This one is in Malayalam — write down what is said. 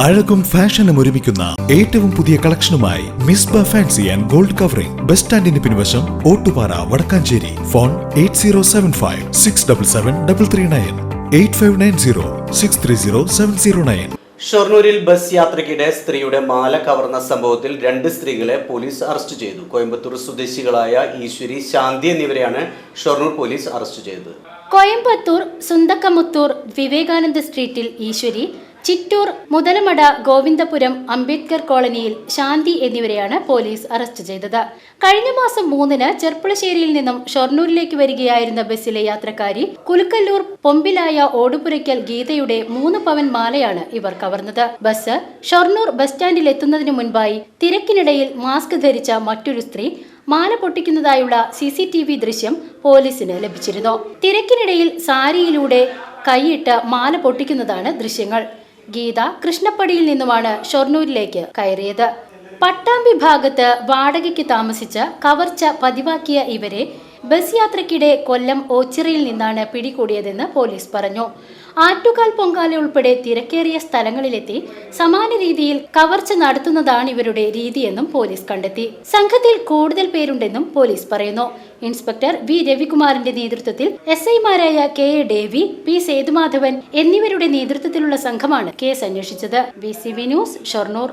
അഴകും ഫാഷനും ഒരുമിക്കുന്ന ഏറ്റവും പുതിയ കളക്ഷനുമായി Misba fancy and gold covering bus സ്റ്റാൻഡിന് പിൻവശം ഓട്ടുപാറ വടക്കാഞ്ചേരി. ഫോൺ 8075677339 8590630709. ഷൊർണൂരിൽ ബസ് യാത്രയ്ക്കിടെ സ്ത്രീയുടെ മാല കവർന്ന സംഭവത്തിൽ 2 സ്ത്രീകളെ പോലീസ് അറസ്റ്റ് ചെയ്തു. കോയമ്പത്തൂർ സ്വദേശികളായ ഈശ്വരി, ശാന്തി എന്നിവരെയാണ് ഷൊർണൂർ പോലീസ് അറസ്റ്റ് ചെയ്തത്. കോയമ്പത്തൂർ സുന്തക്കമുത്തൂർ വിവേകാനന്ദ സ്ട്രീറ്റിൽ ഈശ്വരി, ചിറ്റൂർ മുതലമട ഗോവിന്ദപുരം അംബേദ്കർ കോളനിയിൽ ശാന്തി എന്നിവരെയാണ് പോലീസ് അറസ്റ്റ് ചെയ്തത്. കഴിഞ്ഞ മാസം 3-ന് ചെർപ്പുളശ്ശേരിയിൽ നിന്നും ഷൊർണൂരിലേക്ക് വരികയായിരുന്ന ബസ്സിലെ യാത്രക്കാരി കുലുക്കല്ലൂർ പൊമ്പിലായ ഓടുപുരയ്ക്കൽ ഗീതയുടെ 3 പവൻ മാലയാണ് ഇവർ കവർന്നത്. ബസ് ഷൊർണൂർ ബസ് സ്റ്റാൻഡിൽ എത്തുന്നതിന് മുൻപായി തിരക്കിനിടയിൽ മാസ്ക് ധരിച്ച മറ്റൊരു സ്ത്രീ മാല പൊട്ടിക്കുന്നതായുള്ള CCTV ദൃശ്യം പോലീസിന് ലഭിച്ചിരുന്നു. തിരക്കിനിടയിൽ സാരിയിലൂടെ കൈയിട്ട് മാല പൊട്ടിക്കുന്നതാണ് ദൃശ്യങ്ങൾ. ഗീത കൃഷ്ണപ്പടിയിൽ നിന്നുമാണ് ഷൊർണൂരിലേക്ക് കയറിയത്. പട്ടാമ്പി ഭാഗത്ത് വാടകയ്ക്ക് താമസിച്ച് കവർച്ച പതിവാക്കിയ ഇവരെ ബസ് യാത്രയ്ക്കിടെ കൊല്ലം ഓച്ചിറയിൽ നിന്നാണ് പിടികൂടിയതെന്ന് പോലീസ് പറഞ്ഞു. ആറ്റുകാൽ പൊങ്കാല ഉൾപ്പെടെ തിരക്കേറിയ സ്ഥലങ്ങളിലെത്തി സമാന രീതിയിൽ കവർച്ച നടത്തുന്നതാണ് ഇവരുടെ രീതിയെന്നും പോലീസ് കണ്ടെത്തി. സംഘത്തിൽ കൂടുതൽ പേരുണ്ടെന്നും പോലീസ് പറയുന്നു. Inspector V. രവികുമാറിന്റെ നേതൃത്വത്തിൽ SI-മാരായ KA ഡേവി, P. സേതുമാധവൻ എന്നിവരുടെ നേതൃത്വത്തിലുള്ള സംഘമാണ് കേസ് അന്വേഷിച്ചത്. VCV news, Shoranur.